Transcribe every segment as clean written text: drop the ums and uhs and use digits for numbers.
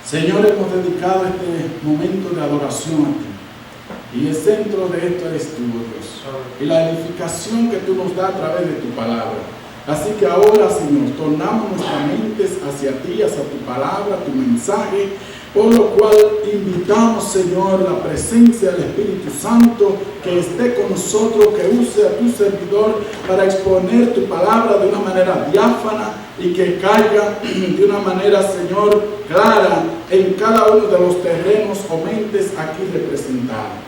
Señor, hemos dedicado este momento de adoración a ti. Y el centro de esto eres tú, oh Dios. Y la edificación que tú nos das a través de tu palabra. Así que ahora, Señor, tornamos nuestras mentes hacia ti, hacia tu palabra, tu mensaje. Por lo cual invitamos, Señor, la presencia del Espíritu Santo que esté con nosotros, que use a tu servidor para exponer tu palabra de una manera diáfana y que caiga de una manera, Señor, clara en cada uno de los terrenos o mentes aquí representados.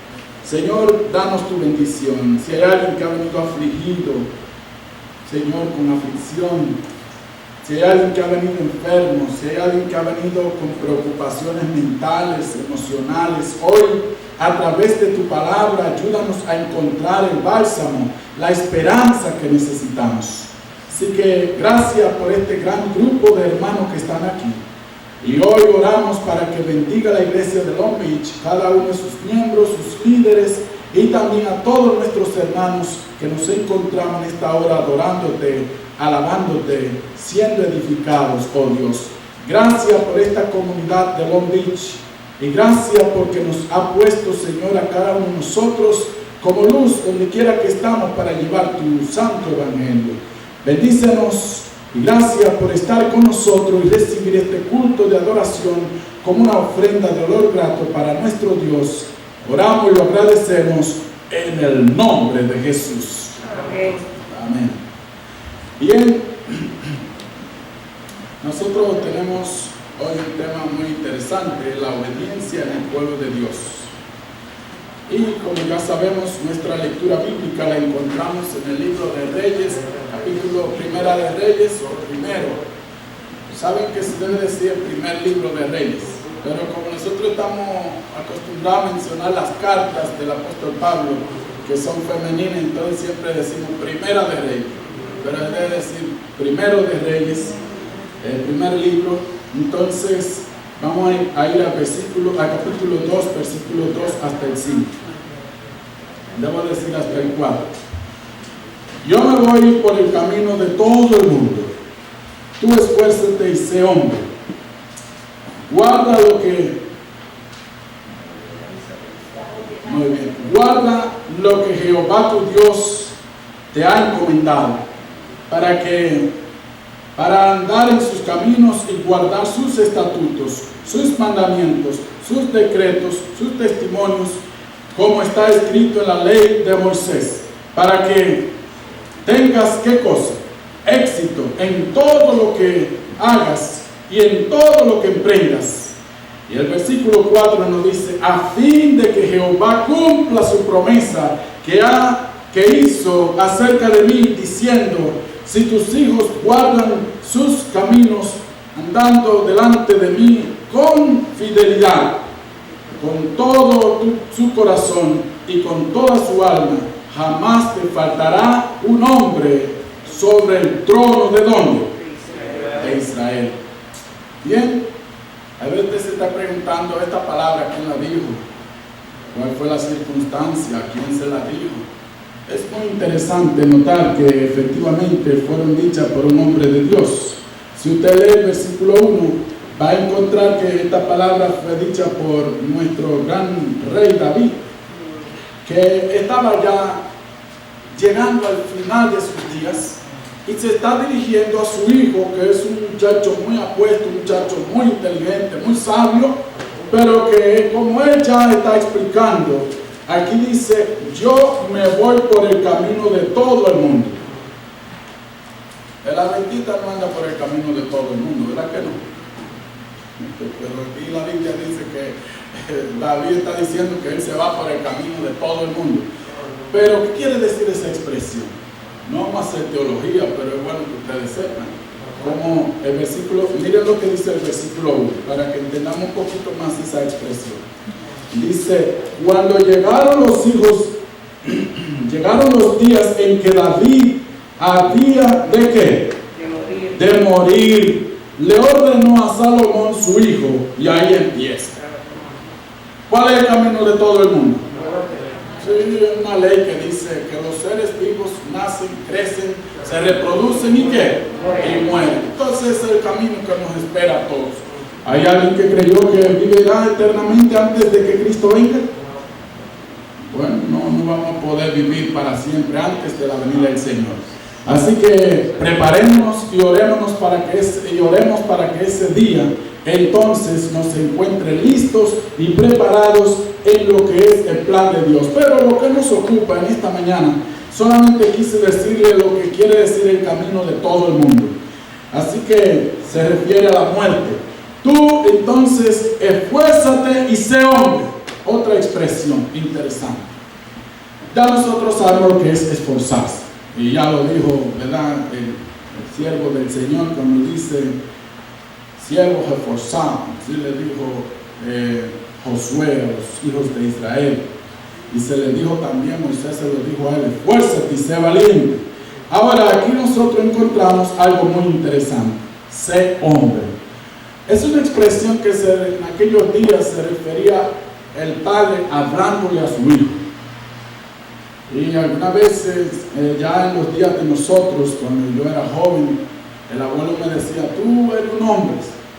Señor, danos tu bendición. Si hay alguien que ha venido afligido, Señor, con aflicción, si hay alguien que ha venido enfermo, si hay alguien que ha venido con preocupaciones mentales, emocionales, hoy a través de tu palabra ayúdanos a encontrar el bálsamo, la esperanza que necesitamos. Así que gracias por este gran grupo de hermanos que están aquí. Y hoy oramos para que bendiga la iglesia de Long Beach, cada uno de sus miembros, sus líderes y también a todos nuestros hermanos que nos encontramos en esta hora adorándote, alabándote, siendo edificados, oh Dios. Gracias por esta comunidad de Long Beach y gracias porque nos ha puesto, Señor, a cada uno de nosotros como luz donde quiera que estamos para llevar tu santo evangelio. Bendícenos y gracias por estar con nosotros y recibir este culto de adoración como una ofrenda de olor grato para nuestro Dios. Oramos y lo agradecemos en el nombre de Jesús. Amén. Amén. Bien, nosotros tenemos hoy un tema muy interesante, la obediencia en el pueblo de Dios. Y como ya sabemos, nuestra lectura bíblica la encontramos en el libro de Reyes, capítulo Primera de Reyes o primero. Saben que se debe decir el primer libro de Reyes, pero como nosotros estamos acostumbrados a mencionar las cartas del apóstol Pablo, que son femeninas, entonces siempre decimos Primera de Reyes. Pero debe decir Primero de Reyes, el primer libro. Entonces vamos a ir al capítulo 2, versículo 2 hasta el 5. Debo decir hasta el 4. Yo me voy por el camino de todo el mundo. Tú esfuérzate y sé hombre. Guarda lo que Jehová tu Dios te ha encomendado, para andar en sus caminos y guardar sus estatutos, sus mandamientos, sus decretos, sus testimonios, como está escrito en la ley de Moisés, para que tengas, ¿qué cosa? Éxito en todo lo que hagas y en todo lo que emprendas. Y el versículo 4 nos dice, a fin de que Jehová cumpla su promesa que hizo acerca de mí, diciendo, si tus hijos guardan sus caminos, andando delante de mí con fidelidad, con todo su corazón y con toda su alma, jamás te faltará un hombre sobre el trono de ¿dónde? De Israel. Bien, a veces usted se está preguntando esta palabra, ¿quién la dijo? ¿Cuál fue la circunstancia? ¿A quién se la dijo? Es muy interesante notar que efectivamente fueron dichas por un hombre de Dios. Si usted lee el versículo 1, va a encontrar que esta palabra fue dicha por nuestro gran rey David, que estaba ya llegando al final de sus días y se está dirigiendo a su hijo, que es un muchacho muy apuesto, un muchacho muy inteligente, muy sabio, pero que, como él ya está explicando, aquí dice, yo me voy por el camino de todo el mundo. El adventista no anda por el camino de todo el mundo, ¿verdad que no? Pero aquí la Biblia dice que David está diciendo que él se va por el camino de todo el mundo. Pero, ¿qué quiere decir esa expresión? No vamos a hacer teología, pero es bueno que ustedes sepan. Como el versículo, miren lo que dice el versículo 1, para que entendamos un poquito más esa expresión. Dice, cuando llegaron los días en que David había ¿de qué? De morir, le ordenó a Salomón su hijo, y ahí empieza. ¿Cuál es el camino de todo el mundo? Sí, hay una ley que dice que los seres vivos nacen, crecen, se reproducen y ¿qué? Y mueren. Entonces es el camino que nos espera a todos. ¿Hay alguien que creyó que vivirá eternamente antes de que Cristo venga? Bueno, no vamos a poder vivir para siempre antes de la venida del Señor. Así que preparémonos y oremos para que ese día entonces nos encuentre listos y preparados en lo que es el plan de Dios. Pero lo que nos ocupa en esta mañana, solamente quise decirle lo que quiere decir el camino de todo el mundo. Así que se refiere a la muerte. Tú entonces esfuérzate y sé hombre. Otra expresión interesante. Ya nosotros sabemos lo que es esforzarse. Y ya lo dijo, ¿verdad? El siervo del Señor cuando dice siervos esforzados. Así le dijo Josué a los hijos de Israel. Y se le dijo también, Moisés se lo dijo a él, esfuérzate y sé valiente. Ahora aquí nosotros encontramos algo muy interesante. Sé hombre. Es una expresión que en aquellos días se refería el padre hablándole a su hijo. Y algunas veces, ya en los días de nosotros, cuando yo era joven, el abuelo me decía, tú eres un hombre,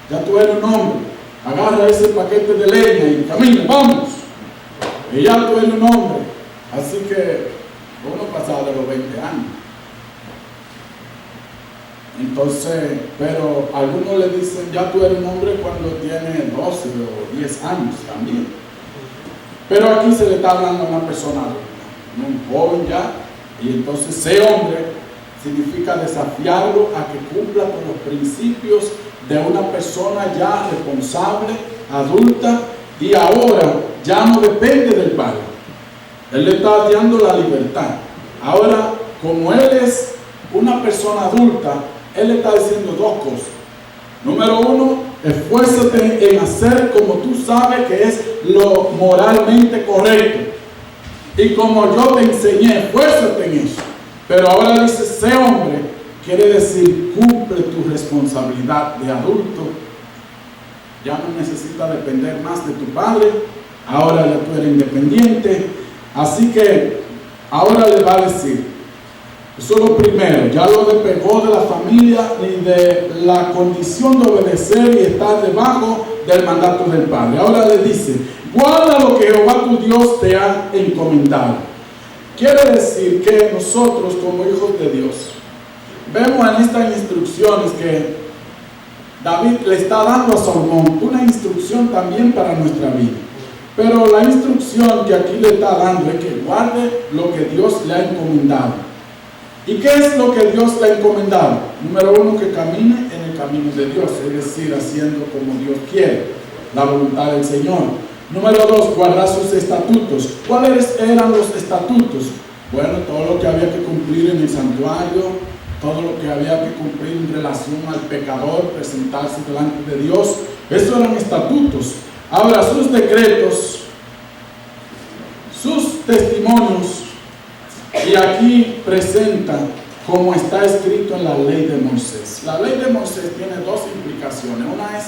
ya tú eres un hombre, agarra ese paquete de leña y camina, vamos, y ya tú eres un hombre. Así que uno pasaba de los 20 años. Entonces, pero algunos le dicen, ya tú eres un hombre cuando tiene 12 o 10 años también. Pero aquí se le está hablando a una persona adulta, un joven ya, y entonces ser hombre significa desafiarlo a que cumpla con los principios de una persona ya responsable, adulta, y ahora ya no depende del padre. Él le está dando la libertad. Ahora, como él es una persona adulta, él le está diciendo dos cosas. Número uno, esfuérzate en hacer como tú sabes que es lo moralmente correcto. Y como yo te enseñé, esfuérzate en eso. Pero ahora dice, sé hombre, quiere decir, cumple tu responsabilidad de adulto. Ya no necesitas depender más de tu padre. Ahora ya tú eres independiente. Así que ahora le va a decir, eso es lo primero, ya lo despegó de la familia ni de la condición de obedecer y estar debajo del mandato del Padre. Ahora le dice, guarda lo que Jehová tu Dios te ha encomendado. Quiere decir que nosotros como hijos de Dios, vemos en estas instrucciones que David le está dando a Salomón, una instrucción también para nuestra vida. Pero la instrucción que aquí le está dando es que guarde lo que Dios le ha encomendado. ¿Y qué es lo que Dios le ha encomendado? Número uno, que camine en el camino de Dios, es decir, haciendo como Dios quiere, la voluntad del Señor. Número dos, guardar sus estatutos. ¿Cuáles eran los estatutos? Bueno, todo lo que había que cumplir en el santuario, todo lo que había que cumplir en relación al pecador, presentarse delante de Dios, esos eran estatutos. Ahora, sus decretos, sus testimonios, y aquí presenta como está escrito en la ley de Moisés. La ley de Moisés tiene dos implicaciones. Una es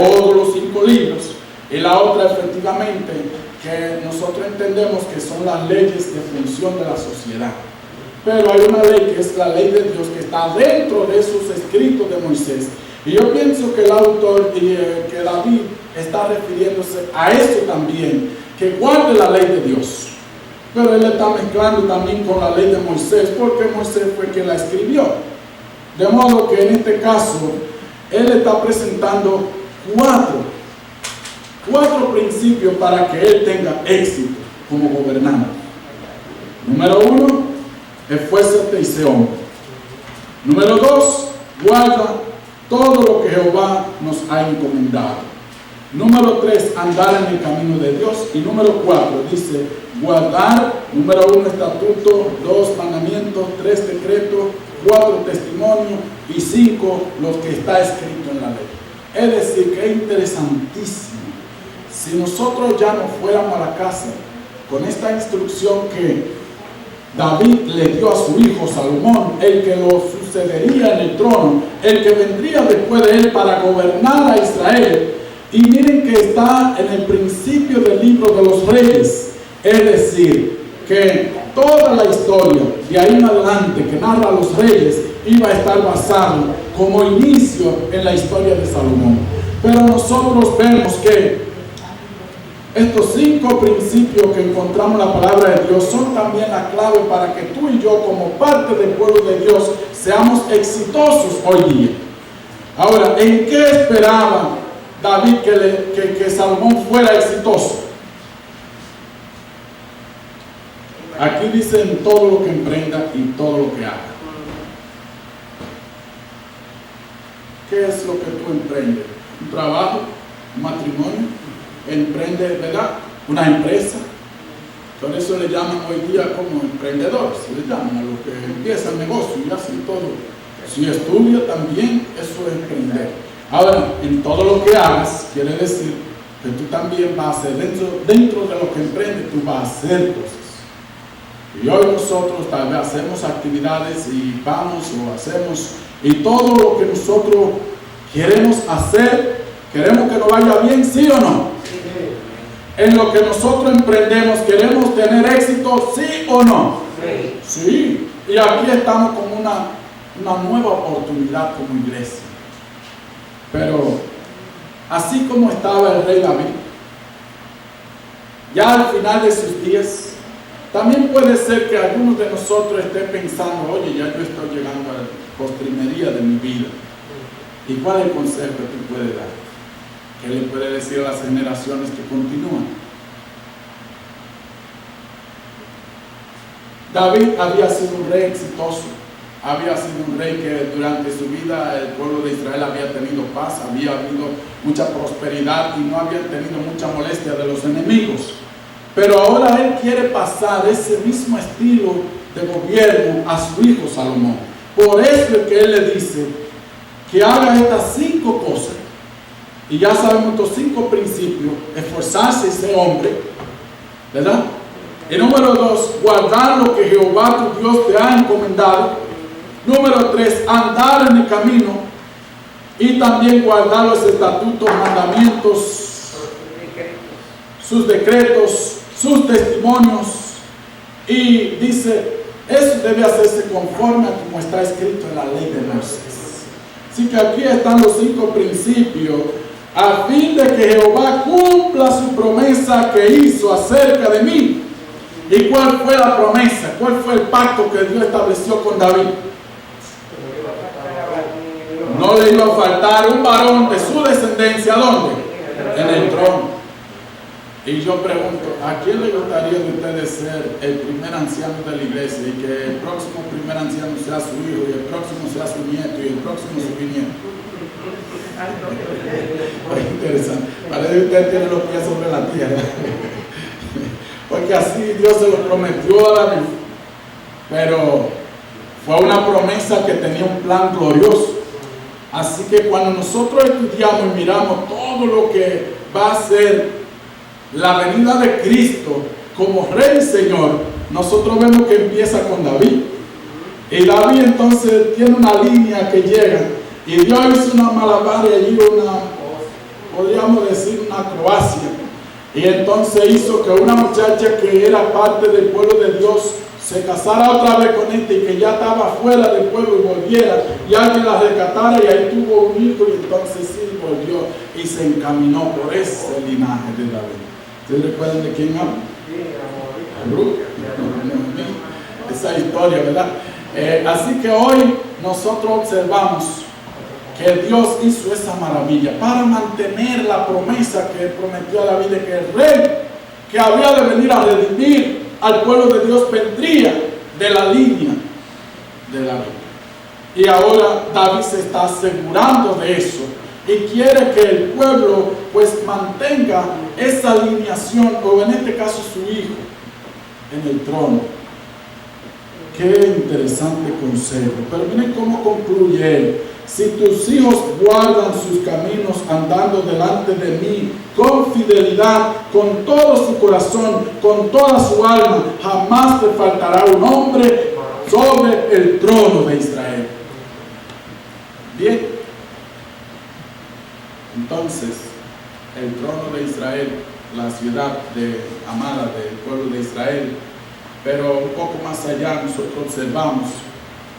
todos los 5 libros y la otra efectivamente que nosotros entendemos que son las leyes de función de la sociedad. Pero hay una ley que es la ley de Dios que está dentro de esos escritos de Moisés. Y yo pienso que el autor que David está refiriéndose a esto también, que guarde la ley de Dios. Pero él está mezclando también con la ley de Moisés, porque Moisés fue quien la escribió. De modo que en este caso, él está presentando cuatro principios para que él tenga éxito como gobernante. Número 1, esfuérzate y sé hombre. Número 2, guarda todo lo que Jehová nos ha encomendado. Número 3, andar en el camino de Dios. Y número 4, dice, guardar, número 1, estatuto, 2, mandamientos, 3, decretos, 4, testimonios y 5, lo que está escrito en la ley. Es decir, que es interesantísimo. Si nosotros ya no fuéramos a la casa con esta instrucción que David le dio a su hijo Salomón, el que lo sucedería en el trono, el que vendría después de él para gobernar a Israel. Y miren que está en el principio del libro de los Reyes. Es decir, que toda la historia de ahí en adelante que narra a los reyes iba a estar basado como inicio en la historia de Salomón. Pero nosotros vemos que estos 5 principios que encontramos en la palabra de Dios son también la clave para que tú y yo, como parte del pueblo de Dios, seamos exitosos hoy día. Ahora, ¿en qué esperaba David que Salomón fuera exitoso? Aquí dice en todo lo que emprenda y todo lo que haga. ¿Qué es lo que tú emprendes? ¿Un trabajo? ¿Un matrimonio? ¿Emprende, verdad? ¿Una empresa? Por eso le llaman hoy día como emprendedores, le llaman a lo que empieza el negocio y así todo. Si estudia también, eso es emprender. Ahora, en todo lo que hagas, quiere decir que tú también vas a hacer, dentro de lo que emprendes, tú vas a hacer cosas. Y hoy nosotros tal vez hacemos actividades y vamos o hacemos, y todo lo que nosotros queremos hacer, queremos que nos vaya bien, ¿sí o no? En lo que nosotros emprendemos, ¿queremos tener éxito, sí o no? Sí. Y aquí estamos con una nueva oportunidad como iglesia. Pero así como estaba el rey David, ya al final de sus días, también puede ser que algunos de nosotros estén pensando, oye, ya yo estoy llegando a la postrimería de mi vida. ¿Y cuál es el consejo que tú puedes dar? ¿Qué le puede decir a las generaciones que continúan? David había sido un rey exitoso, había sido un rey que durante su vida el pueblo de Israel había tenido paz, había habido mucha prosperidad y no había tenido mucha molestia de los enemigos. Pero ahora él quiere pasar ese mismo estilo de gobierno a su hijo Salomón. Por eso es que él le dice que haga estas 5 cosas. Y ya sabemos estos 5 principios: esforzarse y ser hombre, ¿verdad? Y número 2, guardar lo que Jehová tu Dios te ha encomendado. Número 3, andar en el camino y también guardar los estatutos, mandamientos, sus decretos, sus testimonios. Y dice, eso debe hacerse conforme a como está escrito en la ley de Moisés. Así que aquí están los 5 principios a fin de que Jehová cumpla su promesa que hizo acerca de mí. ¿Y cuál fue la promesa? ¿Cuál fue el pacto que Dios estableció con David? No le iba a faltar un varón de su descendencia, ¿dónde? En el trono. Y yo pregunto, ¿a quién le gustaría de ustedes ser el primer anciano de la iglesia y que el próximo primer anciano sea su hijo y el próximo sea su nieto y el próximo su bisnieto? Es interesante. Parece que usted tiene los pies sobre la tierra. Porque así Dios se lo prometió a David. Pero fue una promesa que tenía un plan glorioso. Así que cuando nosotros estudiamos y miramos todo lo que va a ser la venida de Cristo como Rey y Señor, nosotros vemos que empieza con David. Y David entonces tiene una línea que llega. Y Dios hizo una malabar y allí podríamos decir una acrobacia. Y entonces hizo que una muchacha que era parte del pueblo de Dios se casara otra vez con este y que ya estaba fuera del pueblo y volviera. Y alguien la rescatara y ahí tuvo un hijo y entonces sí volvió y se encaminó por ese linaje de David. ¿Ustedes recuerdan de quién habla? Ruth. Esa historia, ¿verdad? Así que hoy nosotros observamos que Dios hizo esa maravilla para mantener la promesa que prometió a David de que el rey que había de venir a redimir al pueblo de Dios vendría de la línea de David. Y ahora David se está asegurando de eso y quiere que el pueblo pues mantenga esa alineación, o en este caso su hijo, en el trono. Qué interesante consejo. Pero miren cómo concluye él. Si tus hijos guardan sus caminos andando delante de mí con fidelidad, con todo su corazón, con toda su alma, jamás te faltará un hombre sobre el trono de Israel. Bien. Entonces, el trono de Israel, la ciudad amada del pueblo de Israel. Pero un poco más allá nosotros observamos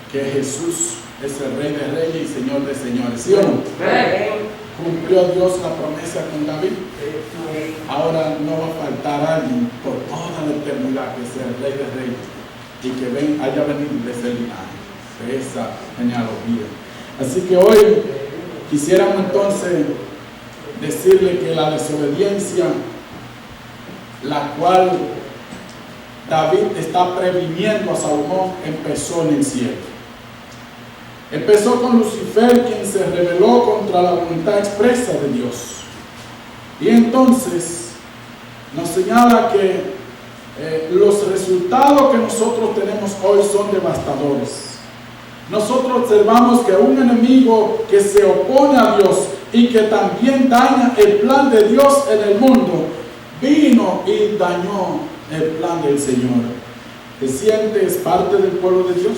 que Jesús es el Rey de Reyes y Señor de Señores, ¿sí o no? cumplió Dios la promesa con David. Ahora no va a faltar alguien por toda la eternidad que sea el Rey de Reyes y que haya venido desde el linaje de esa genealogía. Así que hoy quisiéramos entonces decirle que la desobediencia, la cual David está previniendo a Salomón, empezó en el cielo. Empezó con Lucifer, quien se rebeló contra la voluntad expresa de Dios. Y entonces nos señala que los resultados que nosotros tenemos hoy son devastadores. Nosotros observamos que un enemigo que se opone a Dios y que también daña el plan de Dios en el mundo, vino y dañó el plan del Señor. ¿Te sientes parte del pueblo de Dios?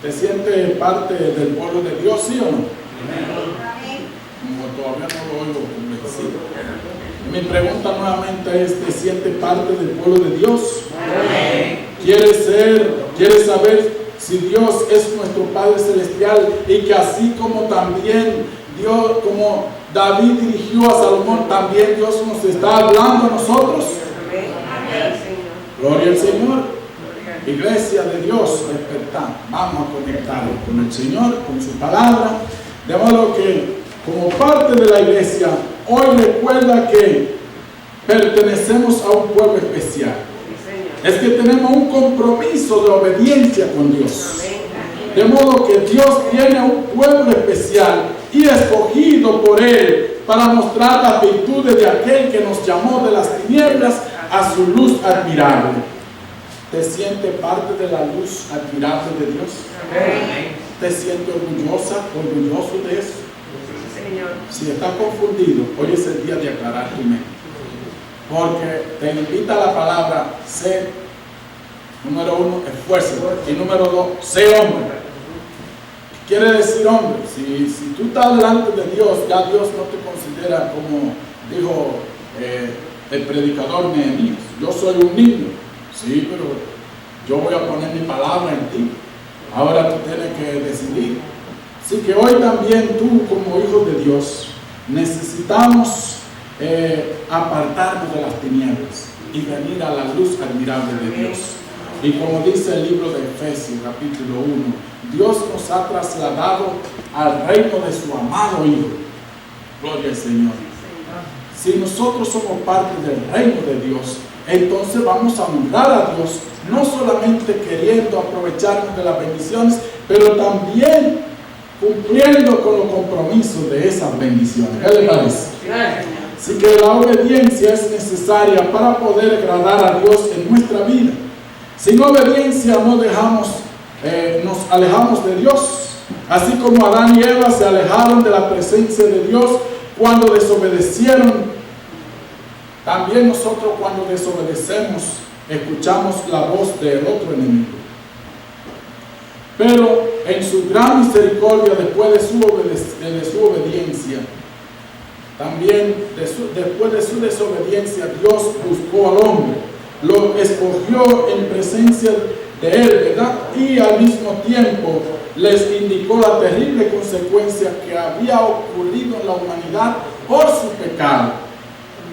¿Te sientes parte del pueblo de Dios, sí o no? Como todavía no lo oigo convencido. Mi pregunta nuevamente es: ¿te sientes parte del pueblo de Dios? ¿Quieres saber si Dios es nuestro Padre Celestial y que así como también Dios, como David dirigió a Salomón, también Dios nos está hablando a nosotros? Gloria al Señor. Iglesia de Dios, despertad. Vamos a conectarnos con el Señor, con su palabra, de modo que como parte de la iglesia hoy recuerda que pertenecemos a un pueblo especial. Es que tenemos un compromiso de obediencia con Dios, de modo que Dios tiene un pueblo especial y escogido por Él para mostrar las virtudes de aquel que nos llamó de las tinieblas a su luz admirable. ¿Te sientes parte de la luz admirable de Dios? ¿Te sientes orgulloso de eso? Si estás confundido, hoy es el día de aclarar tu mente. Porque te invita la palabra: sé, número 1, esfuérzate, y número 2, sé hombre. ¿Qué quiere decir hombre? Si tú estás delante de Dios, ya Dios no te considera como dijo el predicador Nehemías: yo soy un niño. Sí, pero yo voy a poner mi palabra en ti. Ahora tú tienes que decidir. Así que hoy también tú, como hijo de Dios, necesitamos apartarnos de las tinieblas y venir a la luz admirable de Dios. Y como dice el libro de Efesios, capítulo 1, Dios nos ha trasladado al reino de su amado Hijo. Gloria al Señor. Si nosotros somos parte del reino de Dios, entonces vamos a honrar a Dios, no solamente queriendo aprovecharnos de las bendiciones, pero también cumpliendo con los compromisos de esas bendiciones. ¿Qué le parece? Así que la obediencia es necesaria para poder agradar a Dios en nuestra vida. Sin obediencia nos alejamos de Dios, así como Adán y Eva se alejaron de la presencia de Dios cuando desobedecieron. También nosotros, cuando desobedecemos, escuchamos la voz del otro enemigo. Pero en su gran misericordia, después de su obediencia, también después de su desobediencia, Dios buscó al hombre, lo escogió en presencia de él, ¿verdad? Y al mismo tiempo les indicó la terrible consecuencia que había ocurrido en la humanidad por su pecado.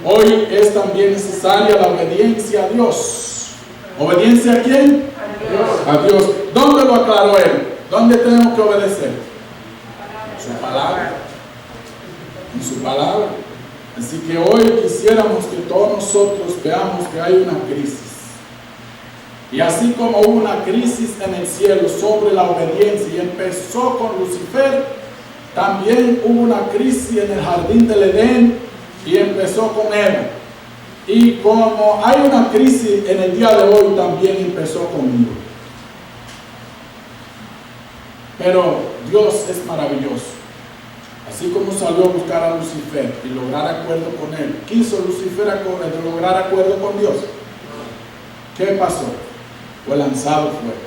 Hoy es también necesaria la obediencia a Dios. ¿Obediencia a quién? A Dios. ¿Dónde lo aclaró Él? ¿Dónde tenemos que obedecer? Su palabra. En su palabra. Así que hoy quisiéramos que todos nosotros veamos que hay una crisis. Y así como hubo una crisis en el cielo sobre la obediencia y empezó con Lucifer, también hubo una crisis en el jardín del Edén y empezó con Eva. Y como hay una crisis en el día de hoy, también empezó conmigo. Pero Dios es maravilloso. Así como salió a buscar a Lucifer y lograr acuerdo con él, quiso Lucifer lograr acuerdo con Dios. ¿Qué pasó? Fue lanzado fuera.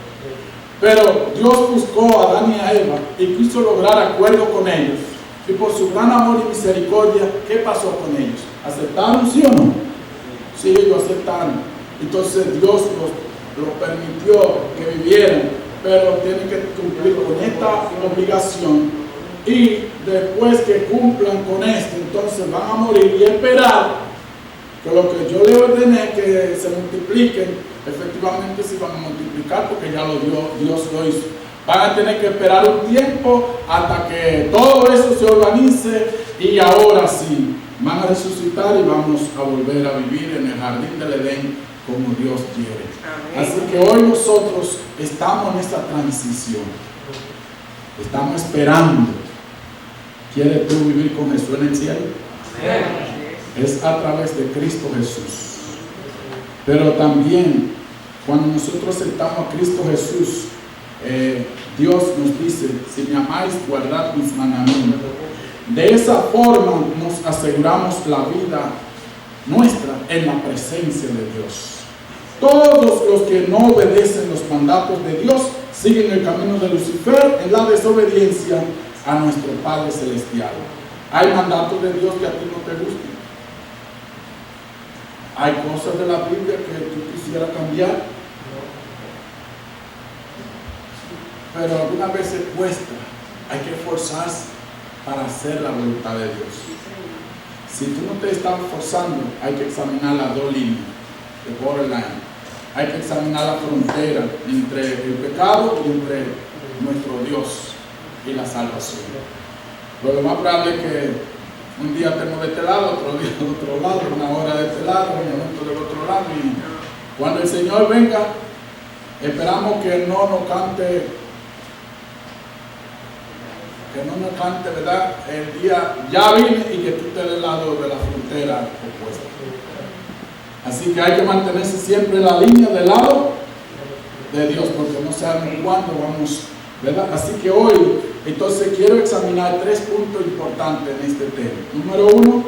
Pero Dios buscó a Adán y a Eva y quiso lograr acuerdo con ellos. Y por su gran amor y misericordia, ¿qué pasó con ellos? ¿Aceptaron, sí o no? Sí, ellos aceptaron. Entonces Dios los permitió que vivieran, pero tienen que cumplir con esta obligación y después que cumplan con esto, entonces van a morir y esperar que lo que yo le ordené que se multipliquen, efectivamente se van a multiplicar porque ya Dios lo hizo. Van a tener que esperar un tiempo hasta que todo eso se organice y ahora sí van a resucitar y vamos a volver a vivir en el jardín del Edén como Dios quiere. Amén. Así que hoy nosotros estamos en esta transición. Estamos esperando. ¿Quieres tú vivir con Jesús en el cielo? Amén. Es a través de Cristo Jesús. Pero también cuando nosotros aceptamos a Cristo Jesús, Dios nos dice: si me amáis, guardad mis mandamientos. De esa forma nos aseguramos la vida nuestra en la presencia de Dios. Todos los que no obedecen los mandatos de Dios siguen el camino de Lucifer en la desobediencia a nuestro Padre Celestial. Hay mandatos de Dios que a ti no te gustan. Hay cosas de la Biblia que tú quisieras cambiar, pero algunas veces cuesta. Hay que esforzarse para hacer la voluntad de Dios. Si tú no te estás esforzando, hay que examinar las dos líneas de borderline. Hay que examinar la frontera entre el pecado y entre nuestro Dios y la salvación. Pero lo más probable es que un día estemos de este lado, otro día de otro lado, una hora de este lado, un momento del otro lado, y cuando el Señor venga, esperamos que no nos cante, ¿verdad? El día ya vine y que tú estés del lado de la frontera opuesta. Así que hay que mantenerse siempre en la línea del lado de Dios, porque no sabemos cuándo vamos, ¿verdad? Así que hoy, entonces quiero examinar 3 puntos importantes en este tema. Número 1,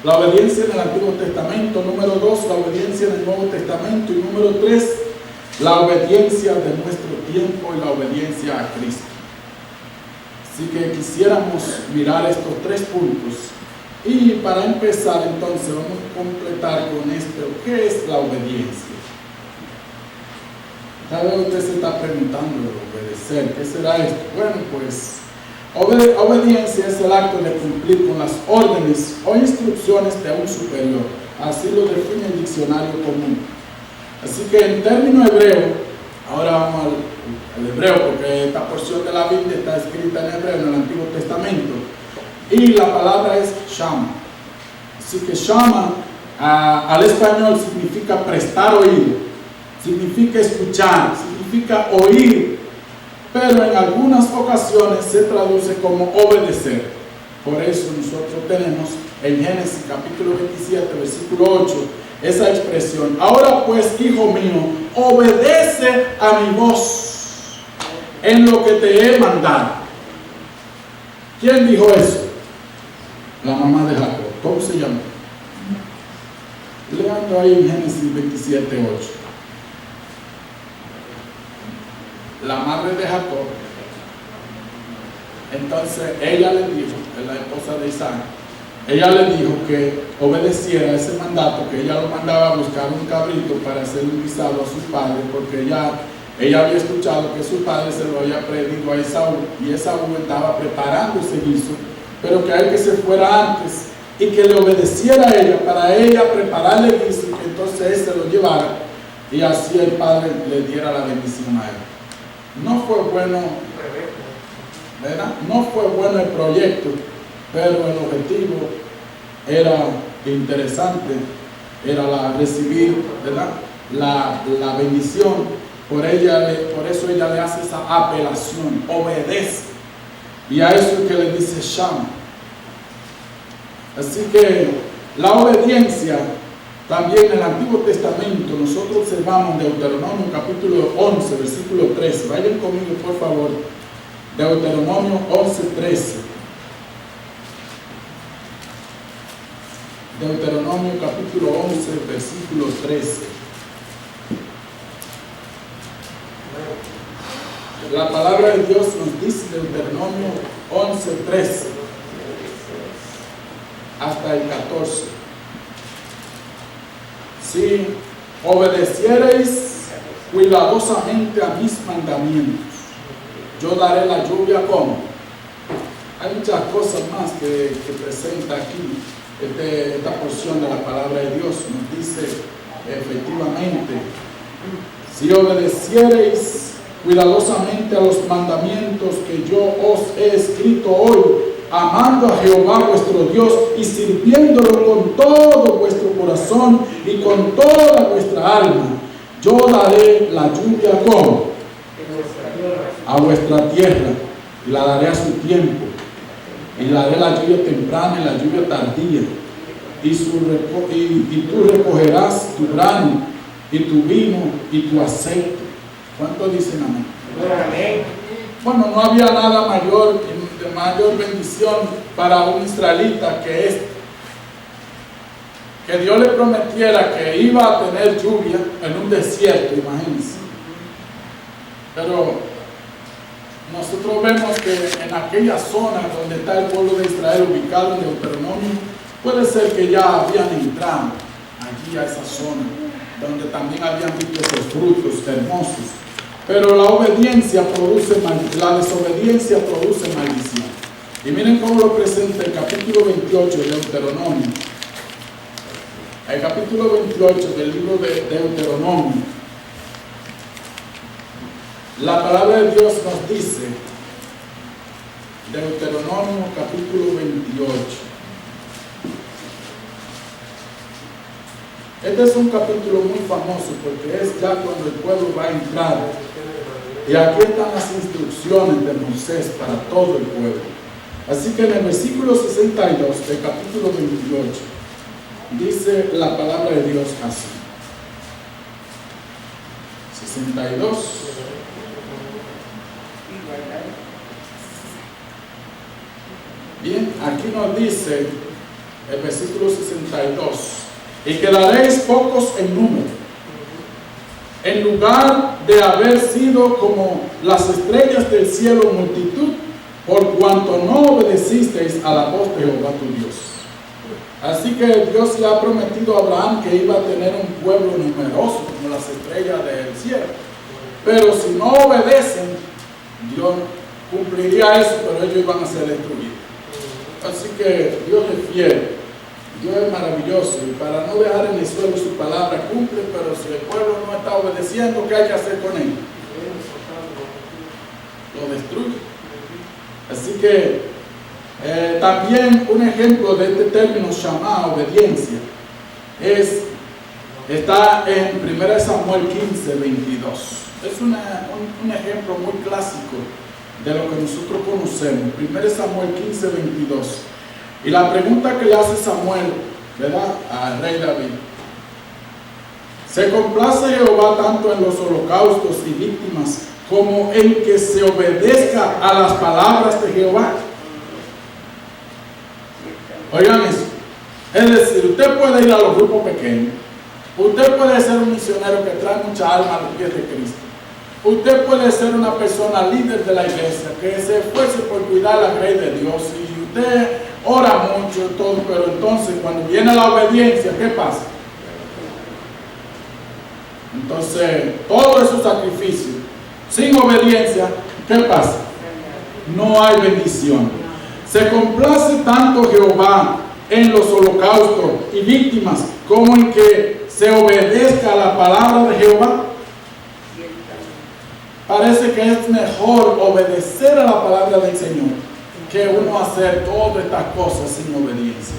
la obediencia en el Antiguo Testamento. Número 2, la obediencia en el Nuevo Testamento. Y número 3, la obediencia de nuestro tiempo y la obediencia a Cristo. Así que quisiéramos mirar estos 3 puntos. Y para empezar, entonces, vamos a completar con esto. ¿Qué es la obediencia? Tal vez usted se está preguntando, obedecer, ¿qué será esto? Bueno, pues, obediencia es el acto de cumplir con las órdenes o instrucciones de un superior. Así lo define el diccionario común. Así que en término hebreo, ahora vamos al hebreo, porque esta porción de la Biblia está escrita en hebreo en el Antiguo Testamento. Y la palabra es shama. Así que shama al español significa prestar oído, significa escuchar, significa oír, pero en algunas ocasiones se traduce como obedecer. Por eso nosotros tenemos en Génesis capítulo 27, versículo 8, esa expresión: ahora pues, hijo mío, obedece a mi voz en lo que te he mandado. ¿Quién dijo eso? La mamá de Jacob. ¿Cómo se llama? Leando ahí en Génesis 27, 8. La madre de Jacob. Entonces ella le dijo, es la esposa de Isaac, ella le dijo que obedeciera ese mandato, que ella lo mandaba a buscar un cabrito para hacer un guisado a su padre, porque ella había escuchado que su padre se lo había pedido a Esaú, y Esaú estaba preparando ese guiso, pero que a él que se fuera antes y que le obedeciera a ella para ella prepararle el guiso, y que entonces él se lo llevara, y así el padre le diera la bendición a él. No fue bueno, ¿verdad? No fue bueno el proyecto, pero el objetivo era interesante, era recibir, ¿verdad?, la bendición. Por eso ella le hace esa apelación: obedece. Y a eso es que le dice shama. Así que la obediencia, también en el Antiguo Testamento, nosotros observamos Deuteronomio capítulo 11, versículo 13. Vayan conmigo, por favor. Deuteronomio 11, 13. Deuteronomio capítulo 11, versículo 13. La palabra de Dios nos dice, Deuteronomio 11, 13 hasta el 14. Si obedeciereis cuidadosamente a mis mandamientos, yo daré la lluvia como Hay muchas cosas más que presenta aquí esta porción de la palabra de Dios. Nos dice efectivamente: si obedeciereis cuidadosamente a los mandamientos que yo os he escrito hoy, amando a Jehová vuestro Dios y sirviéndolo con todo vuestro corazón y con toda vuestra alma, yo daré la lluvia como a vuestra tierra, y la daré a su tiempo, y daré la lluvia temprana y la lluvia tardía, y tú recogerás tu grano y tu vino y tu aceite. ¿Cuántos dicen amén? Amén. Bueno, no había nada mayor, de mayor bendición para un israelita que esto. Que Dios le prometiera que iba a tener lluvia en un desierto, imagínense. Pero nosotros vemos que en aquella zona donde está el pueblo de Israel ubicado en Deuteronomio, puede ser que ya habían entrado allí a esa zona, donde también habían visto esos frutos hermosos. Pero la desobediencia produce maldición. Y miren cómo lo presenta el capítulo 28 de Deuteronomio. El capítulo 28 del libro de Deuteronomio. La palabra de Dios nos dice, Deuteronomio capítulo 28. Este es un capítulo muy famoso porque es ya cuando el pueblo va a entrar. Y aquí están las instrucciones de Moisés para todo el pueblo. Así que en el versículo 62 del capítulo 28 dice la palabra de Dios así. 62. Bien, aquí nos dice el versículo 62: y quedaréis pocos en número, en lugar de haber sido como las estrellas del cielo multitud, por cuanto no obedecisteis a la voz de Jehová tu Dios. Así que Dios le ha prometido a Abraham que iba a tener un pueblo numeroso como las estrellas del cielo. Pero si no obedecen, Dios cumpliría eso, pero ellos iban a ser destruidos. Así que Dios es fiel. Dios es maravilloso, y para no dejar en el suelo su palabra cumple, pero si el pueblo no está obedeciendo, ¿qué hay que hacer con él? Lo destruye. Así que también un ejemplo de este término llamado obediencia está en 1 Samuel 15, 22. Es un ejemplo muy clásico de lo que nosotros conocemos. 1 Samuel 15, 22. Y la pregunta que le hace Samuel, ¿verdad?, al rey David: ¿se complace Jehová tanto en los holocaustos y víctimas como en que se obedezca a las palabras de Jehová? Oigan eso. Es decir, usted puede ir a los grupos pequeños, usted puede ser un misionero que trae mucha alma a los pies de Cristo, usted puede ser una persona líder de la iglesia que se esfuerce por cuidar la grey de Dios, y usted ora mucho, todo, pero entonces cuando viene la obediencia, ¿qué pasa? Entonces, todos esos sacrificios sin obediencia, ¿qué pasa? No hay bendición. Se complace tanto Jehová en los holocaustos y víctimas como en que se obedezca a la palabra de Jehová. Parece que es mejor obedecer a la palabra del Señor que uno hacer todas estas cosas sin obediencia.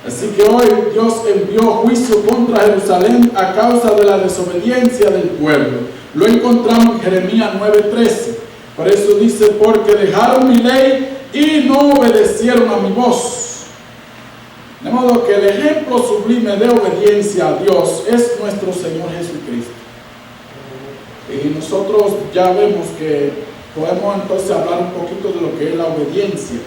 Así que hoy Dios envió juicio contra Jerusalén a causa de la desobediencia del pueblo. Lo encontramos en Jeremías 9:13. Por eso dice: porque dejaron mi ley y no obedecieron a mi voz. De modo que el ejemplo sublime de obediencia a Dios es nuestro Señor Jesucristo. Y nosotros ya vemos que podemos entonces hablar un poquito de lo que es la obediencia.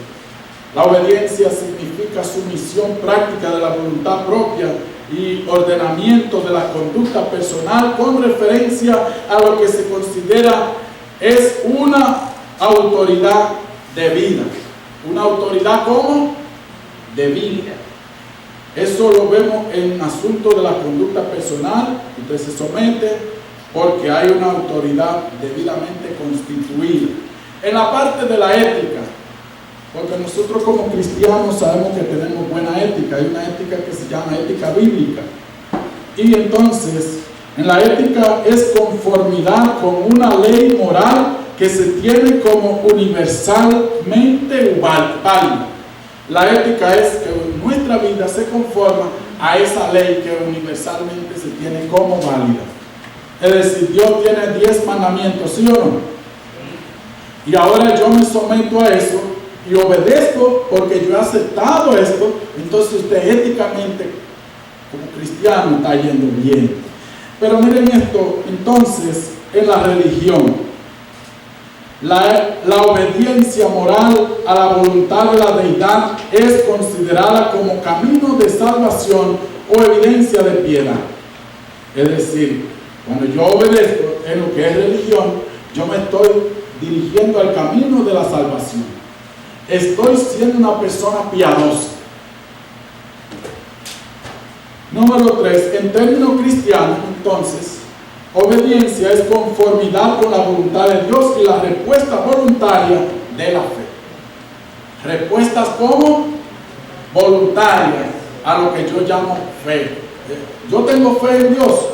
La obediencia significa sumisión práctica de la voluntad propia y ordenamiento de la conducta personal con referencia a lo que se considera es una autoridad debida. Una autoridad ¿cómo? Debida. Eso lo vemos en asuntos de la conducta personal. Usted se somete porque hay una autoridad debidamente constituida. En la parte de la ética, Porque nosotros como cristianos sabemos que tenemos buena ética. Hay una ética que se llama ética bíblica. Y entonces, en la ética es conformidad con una ley moral que se tiene como universalmente válida. La ética es que nuestra vida se conforma a esa ley que universalmente se tiene como válida. Es decir, Dios tiene 10 mandamientos, ¿sí o no? Y ahora yo me someto a eso y obedezco porque yo he aceptado esto. Entonces usted éticamente, como cristiano, está yendo bien. Pero miren esto, entonces, en la religión, la obediencia moral a la voluntad de la deidad es considerada como camino de salvación o evidencia de piedad. Es decir, cuando yo obedezco en lo que es religión, yo me estoy dirigiendo al camino de la salvación. Estoy siendo una persona piadosa. Número 3, en términos cristianos, entonces, obediencia es conformidad con la voluntad de Dios y la respuesta voluntaria de la fe. Respuestas como voluntarias a lo que yo llamo fe. Yo tengo fe en Dios,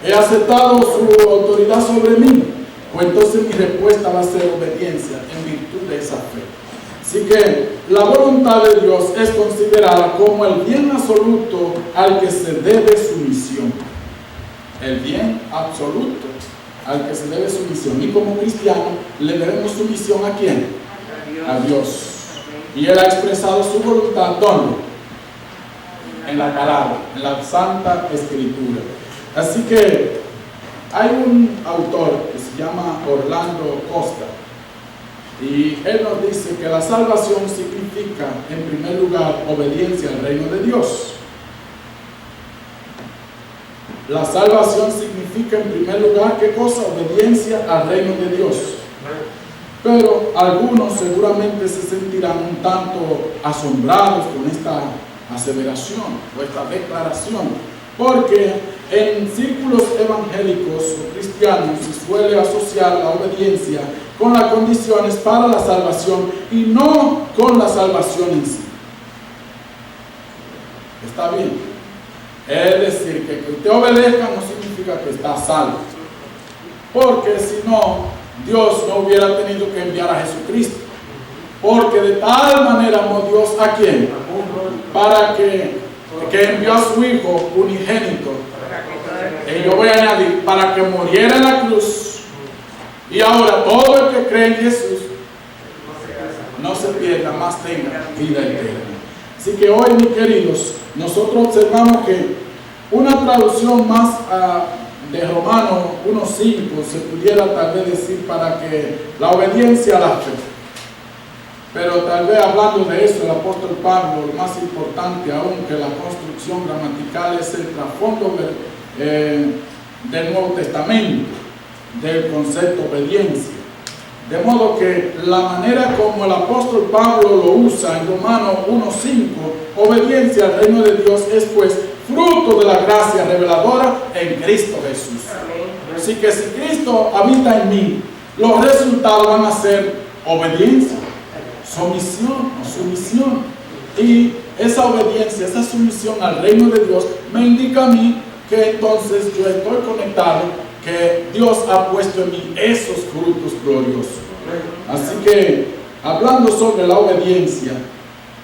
he aceptado su autoridad sobre mí, pues entonces mi respuesta va a ser obediencia en virtud de esa fe. Así que la voluntad de Dios es considerada como el bien absoluto al que se debe sumisión. El bien absoluto al que se debe sumisión. Y como cristianos le debemos sumisión ¿a quién? A Dios. Y Él ha expresado su voluntad ¿dónde? En la palabra, en la Santa Escritura. Así que hay un autor que se llama Orlando Costa y él nos dice que la salvación significa en primer lugar obediencia al reino de Dios. La salvación significa en primer lugar, ¿qué cosa? Obediencia al reino de Dios. Pero algunos seguramente se sentirán un tanto asombrados con esta aseveración o esta declaración, porque en círculos evangélicos o cristianos se suele asociar la obediencia con las condiciones para la salvación y no con la salvación en sí. ¿Está bien? Es decir, que usted obedezca no significa que está salvo, porque si no, Dios no hubiera tenido que enviar a Jesucristo, porque de tal manera amó Dios ¿a quién? Para que envió a su Hijo unigénito, y yo voy a añadir, para que muriera en la cruz, y ahora todo el que cree en Jesús no se pierda, más tenga vida eterna. Así que hoy, mis queridos, nosotros observamos que una traducción más de Romanos 1:5 se pudiera tal vez decir para que la obediencia a la fe. Pero tal vez hablando de eso, el apóstol Pablo, lo más importante aún que la construcción gramatical es el trasfondo del Nuevo Testamento, del concepto obediencia. De modo que la manera como el apóstol Pablo lo usa en Romanos 1:5, obediencia al reino de Dios es pues fruto de la gracia reveladora en Cristo Jesús. Así que si Cristo habita en mí, los resultados van a ser obediencia, sumisión. Y esa obediencia, esa sumisión al reino de Dios me indica a mí que entonces yo estoy conectado, que Dios ha puesto en mí esos frutos gloriosos. Así que hablando sobre la obediencia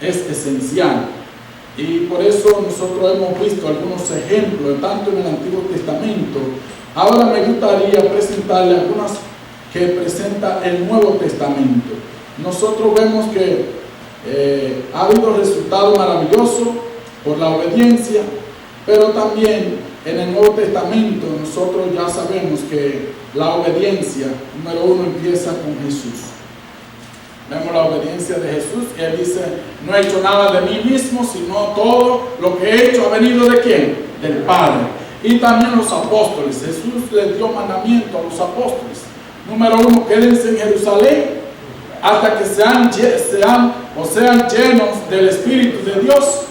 es esencial, y por eso nosotros hemos visto algunos ejemplos tanto en el Antiguo Testamento. Ahora me gustaría presentarle algunas que presenta el Nuevo Testamento. Nosotros vemos que ha habido resultados maravillosos por la obediencia, pero también en el Nuevo Testamento nosotros ya sabemos que la obediencia, número 1, empieza con Jesús. Vemos la obediencia de Jesús, y Él dice, no he hecho nada de mí mismo, sino todo lo que he hecho ha venido ¿de quién? Del Padre. Y también los apóstoles. Jesús les dio mandamiento a los apóstoles. Número 1, quédense en Jerusalén hasta que sean llenos del Espíritu de Dios.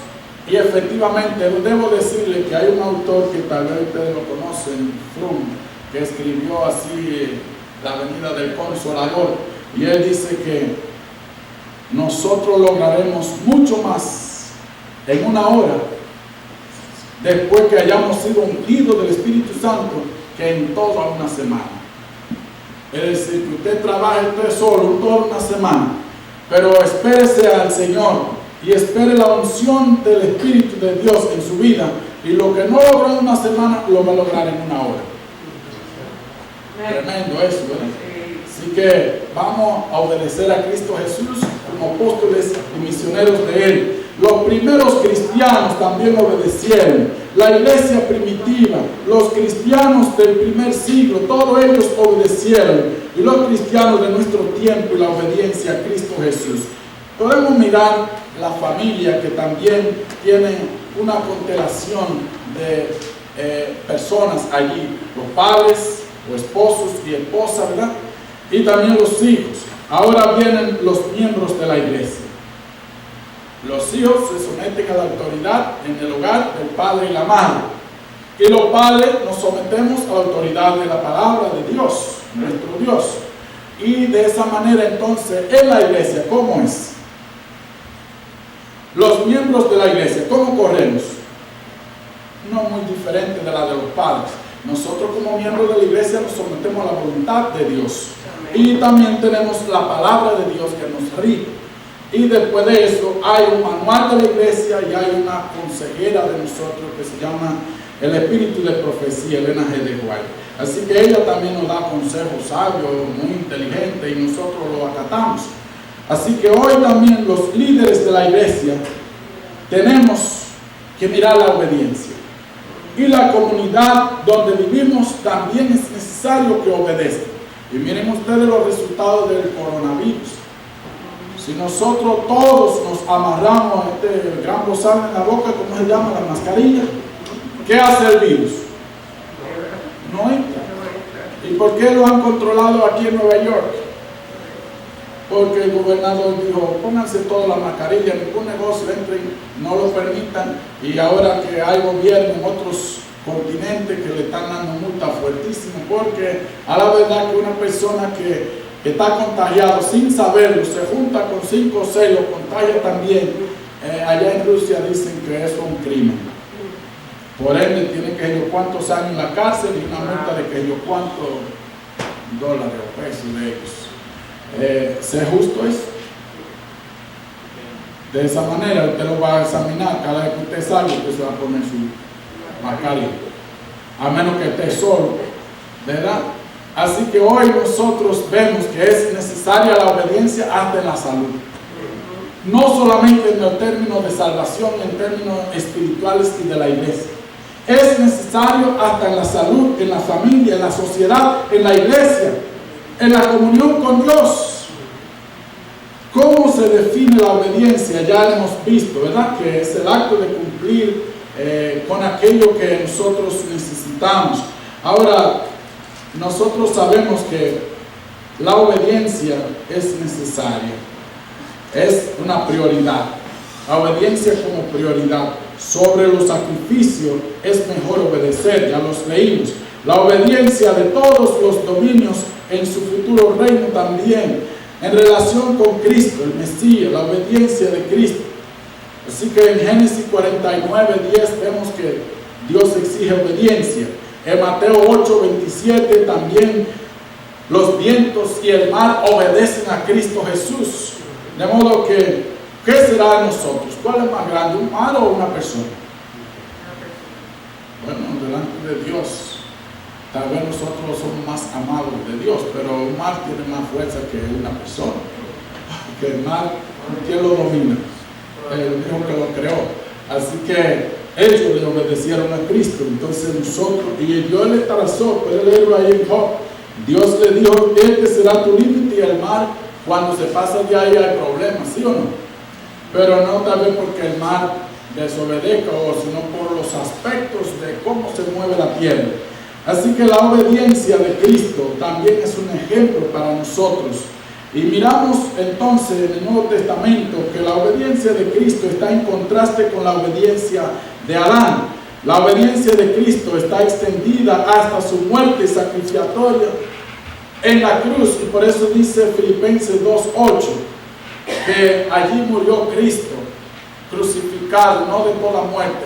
Y efectivamente, debo decirle que hay un autor que tal vez ustedes lo conocen, Fromm, que escribió así La venida del Consolador, y él dice que nosotros lograremos mucho más en una hora, después que hayamos sido ungidos del Espíritu Santo, que en toda una semana. Es decir, que usted trabaje usted solo toda una semana, pero espérese al Señor y espere la unción del Espíritu de Dios en su vida, y lo que no logró en una semana lo va a lograr en una hora. Tremendo eso, ¿verdad? Así que vamos a obedecer a Cristo Jesús como apóstoles y misioneros de Él. Los primeros cristianos también obedecieron. La iglesia primitiva, los cristianos del primer siglo, todos ellos obedecieron. Y los cristianos de nuestro tiempo y la obediencia a Cristo Jesús. Podemos mirar la familia, que también tiene una constelación de personas allí. Los padres, los esposos y esposas, ¿verdad? Y también los hijos. Ahora vienen los miembros de la iglesia. Los hijos se someten a la autoridad en el hogar del padre y la madre. Y los padres nos sometemos a la autoridad de la palabra de Dios, nuestro Dios. Y de esa manera entonces en la iglesia, ¿cómo es? Los miembros de la iglesia, ¿cómo corremos? No muy diferente de la de los padres. Nosotros como miembros de la iglesia nos sometemos a la voluntad de Dios. Y también tenemos la palabra de Dios que nos rige. Y después de eso hay un manual de la iglesia y hay una consejera de nosotros que se llama el Espíritu de Profecía, Elena G. de White. Así que ella también nos da consejos sabios, muy inteligentes, y nosotros lo acatamos. Así que hoy también los líderes de la iglesia tenemos que mirar la obediencia. Y la comunidad donde vivimos también es necesario que obedezca. Y miren ustedes los resultados del coronavirus. Si nosotros todos nos amarramos a este gran bozal en la boca, ¿cómo se llama? La mascarilla. ¿Qué hace el virus? No entra. ¿Y por qué lo han controlado aquí en Nueva York? Porque el gobernador dijo, pónganse toda la mascarilla, ningún negocio entre, no lo permitan. Y ahora que hay gobierno en otros continentes que le están dando multa fuertísima, porque a la verdad que una persona que está contagiado sin saberlo, se junta con 5 o 6, lo contagia también. Allá en Rusia dicen que eso es un crimen. Por ende tiene que ir cuántos años en la cárcel y una multa de que yo cuántos dólares o pesos de ellos. ¿Ser justo eso? De esa manera usted lo va a examinar cada vez que usted salga, usted se va a poner su mascarilla, a menos que esté solo, ¿verdad? Así que hoy nosotros vemos que es necesaria la obediencia hasta en la salud. No solamente en los términos de salvación, en términos espirituales y de la iglesia. Es necesario hasta en la salud, en la familia, en la sociedad, en la iglesia, en la comunión con Dios. ¿Cómo se define la obediencia? Ya hemos visto, ¿verdad? Que es el acto de cumplir con aquello que nosotros necesitamos. Ahora, nosotros sabemos que la obediencia es necesaria, es una prioridad. La obediencia como prioridad. Sobre los sacrificios es mejor obedecer, ya los leímos. La obediencia de todos los dominios en su futuro reino también. En relación con Cristo, el Mesías, la obediencia de Cristo. Así que en Génesis 49:10 vemos que Dios exige obediencia. En Mateo 8:27 también los vientos y el mar obedecen a Cristo Jesús. De modo que, ¿qué será de nosotros? ¿Cuál es más grande, un mar o una persona? Bueno, delante de Dios, tal vez nosotros somos más amados de Dios, pero un mar tiene más fuerza que una persona. Porque el mar, ¿quién lo domina? El mismo que lo creó. Así que ellos le obedecieron a Cristo. Entonces nosotros, y Dios le trazó, puede leerlo ahí en Job. Dios le dijo, este será tu límite, y el mar, cuando se pasa de ahí hay problemas, ¿sí o no? Pero no tal vez porque el mar desobedezca, sino por los aspectos de cómo se mueve la tierra. Así que la obediencia de Cristo también es un ejemplo para nosotros. Y miramos entonces en el Nuevo Testamento que la obediencia de Cristo está en contraste con la obediencia de Adán. La obediencia de Cristo está extendida hasta su muerte sacrificatoria en la cruz. Y por eso dice Filipenses 2:8, que allí murió Cristo, crucificado, no de toda muerte,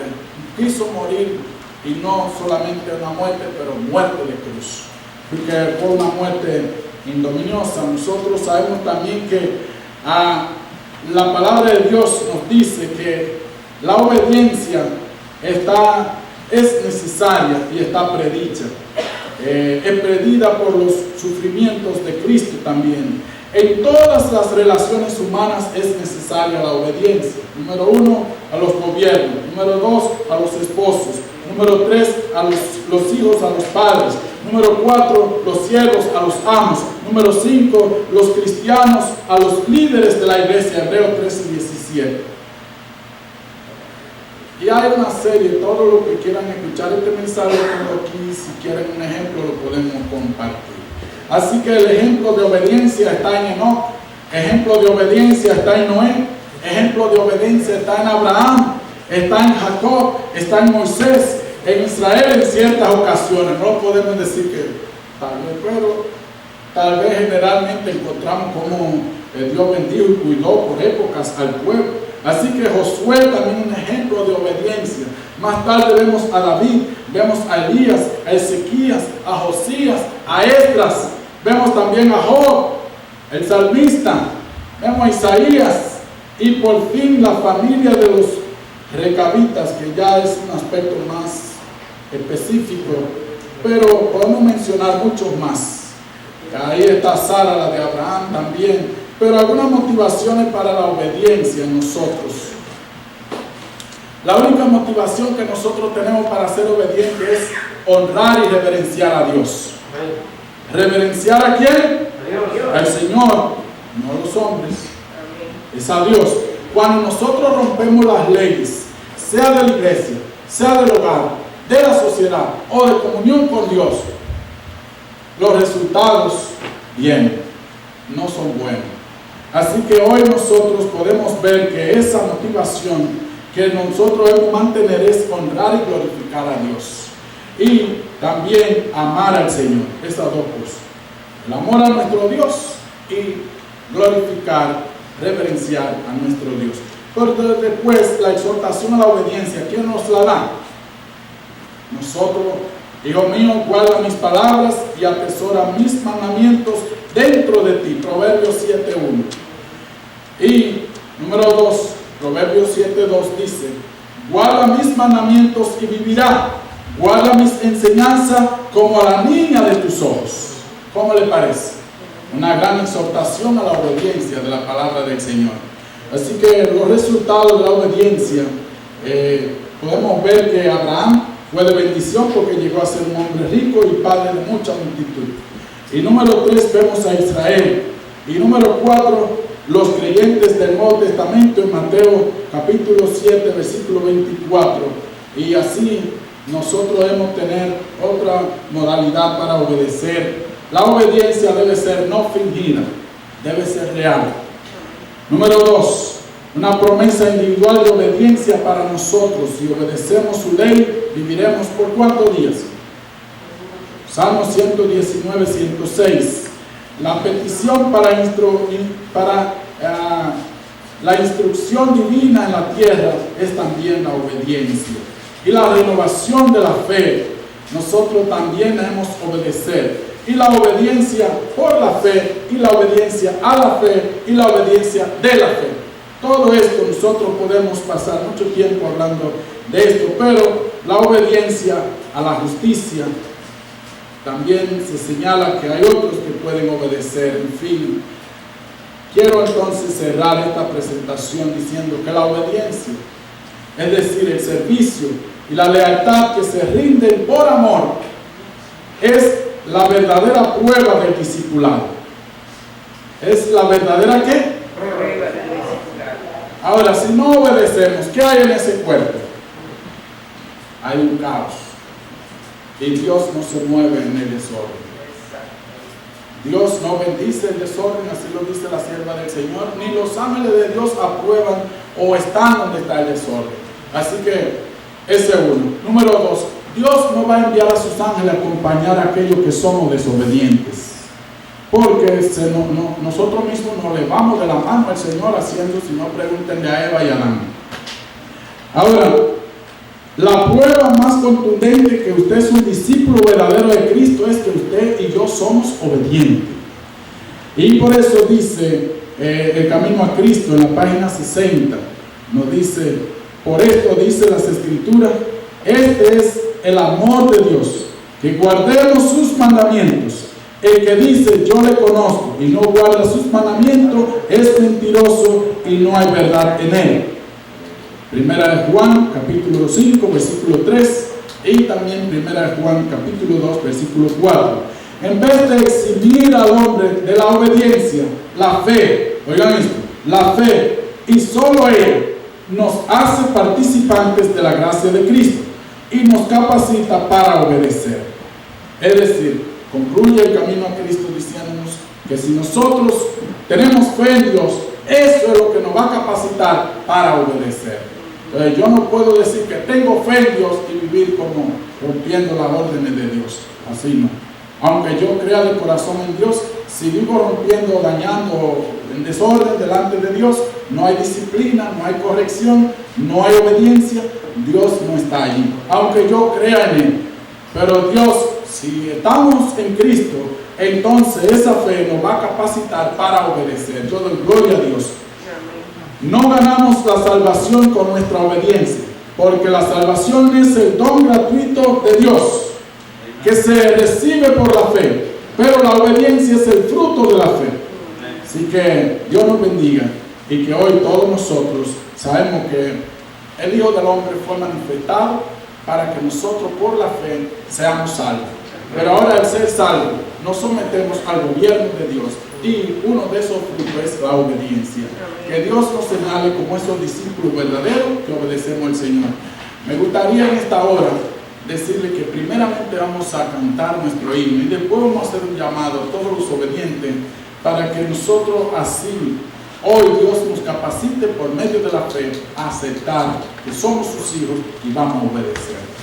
quiso morir, y no solamente una muerte, pero muerte de cruz, porque fue una muerte ignominiosa. Nosotros sabemos también que la palabra de Dios nos dice que la obediencia es necesaria y está predicha, es predida por los sufrimientos de Cristo también. En todas las relaciones humanas es necesaria la obediencia. Número 1, a los gobiernos. Número 2, a los esposos. Número 3, a los hijos, a los padres. Número 4, los siervos a los amos. Número 5, los cristianos a los líderes de la iglesia. Hebreos 13:17. Y hay una serie, todo lo que quieran escuchar este mensaje, tengo aquí, si quieren un ejemplo lo podemos compartir. Así que el ejemplo de obediencia está en Enoc, ejemplo de obediencia está en Noé, ejemplo de obediencia está en Abraham, está en Jacob, está en Moisés, en Israel en ciertas ocasiones. No podemos decir que tal vez, pero tal vez generalmente encontramos como Dios bendijo y cuidó por épocas al pueblo. Así que Josué también es un ejemplo de obediencia. Más tarde vemos a David, vemos a Elías, a Ezequías, a Josías, a Esdras, vemos también a Job, el salmista, vemos a Isaías, y por fin la familia de los recabitas, que ya es un aspecto más específico, pero podemos mencionar muchos más. Ahí está Sara, la de Abraham también, pero algunas motivaciones para la obediencia en nosotros. La única motivación que nosotros tenemos para ser obedientes es honrar y reverenciar a Dios. ¿Reverenciar a quién? Al Señor, no a los hombres. Es a Dios. Cuando nosotros rompemos las leyes, sea de la iglesia, sea del hogar, de la sociedad o de comunión con Dios, los resultados vienen, no son buenos. Así que hoy nosotros podemos ver que esa motivación que nosotros debemos mantener es honrar y glorificar a Dios. Y también amar al Señor. Esas dos cosas. El amor a nuestro Dios y glorificar, reverenciar a nuestro Dios. Pero después la exhortación a la obediencia, ¿quién nos la da? Nosotros. Hijo mío, guarda mis palabras y atesora mis mandamientos dentro de ti. Proverbios 7:1. Y número 2, Proverbios 7:2 dice: guarda mis mandamientos y vivirá. Guarda mis enseñanzas como a la niña de tus ojos. ¿Cómo le parece? Una gran exhortación a la obediencia de la palabra del Señor. Así que los resultados de la obediencia, podemos ver que Abraham fue de bendición porque llegó a ser un hombre rico y padre de mucha multitud. Y número 3 vemos a Israel. Y número 4, los creyentes del Nuevo Testamento en Mateo capítulo 7 versículo 24. Y así nosotros debemos tener otra modalidad para obedecer. La obediencia debe ser no fingida, debe ser real. Número 2, una promesa individual de obediencia para nosotros. Si obedecemos su ley, viviremos por ¿cuántos días? Salmo 119, 106. La petición para la instrucción divina en la tierra es también la obediencia. Y la renovación de la fe, nosotros también debemos obedecer. Y la obediencia por la fe, y la obediencia a la fe, y la obediencia de la fe. Todo esto nosotros podemos pasar mucho tiempo hablando de esto, pero la obediencia a la justicia, también se señala que hay otros que pueden obedecer. En fin, quiero entonces cerrar esta presentación diciendo que la obediencia, es decir, el servicio y la lealtad que se rinden por amor, es la verdadera prueba del discipulado. ¿Es la verdadera qué? Ahora, si no obedecemos, ¿qué hay en ese cuerpo? Hay un caos. Y Dios no se mueve en el desorden. Dios no bendice el desorden, así lo dice la sierva del Señor, ni los ángeles de Dios aprueban o están donde está el desorden. Así que, ese uno. Número 2, Dios no va a enviar a sus ángeles a acompañar a aquellos que somos desobedientes. porque nosotros mismos nos levamos de la mano al Señor haciendo, si no pregúntenle a Eva y a Adán. Ahora, la prueba más contundente que usted es un discípulo verdadero de Cristo es que usted y yo somos obedientes. Y por eso dice el camino a Cristo en la página 60, nos dice, por esto dice las Escrituras, este es el amor de Dios, que guardemos sus mandamientos. El que dice yo le conozco y no guarda sus mandamientos es mentiroso y no hay verdad en él. Primera de Juan capítulo 5 versículo 3 y también Primera de Juan capítulo 2 versículo 4. En vez de eximir al hombre de la obediencia, la fe, oigan esto, la fe y solo él nos hace participantes de la gracia de Cristo y nos capacita para obedecer. Es decir, concluye el camino a Cristo diciéndonos que si nosotros tenemos fe en Dios, eso es lo que nos va a capacitar para obedecer. Entonces yo no puedo decir que tengo fe en Dios y vivir como rompiendo las órdenes de Dios. Así no. Aunque yo crea de corazón en Dios, si vivo rompiendo, dañando, en desorden delante de Dios, no hay disciplina, no hay corrección, no hay obediencia, Dios no está allí. Aunque yo crea en Él. Pero Dios, si estamos en Cristo, entonces esa fe nos va a capacitar para obedecer. Yo doy gloria a Dios. No ganamos la salvación con nuestra obediencia, porque la salvación es el don gratuito de Dios, que se recibe por la fe, pero la obediencia es el fruto de la fe. Así que Dios nos bendiga y que hoy todos nosotros sabemos que el Hijo del Hombre fue manifestado para que nosotros por la fe seamos salvos. Pero ahora al ser salvos nos sometemos al gobierno de Dios y uno de esos frutos es la obediencia. Que Dios nos señale como esos discípulos verdaderos que obedecemos al Señor. Me gustaría en esta hora decirle que primeramente vamos a cantar nuestro himno y después vamos a hacer un llamado a todos los obedientes para que nosotros así hoy Dios nos capacite por medio de la fe a aceptar que somos sus hijos y vamos a obedecer.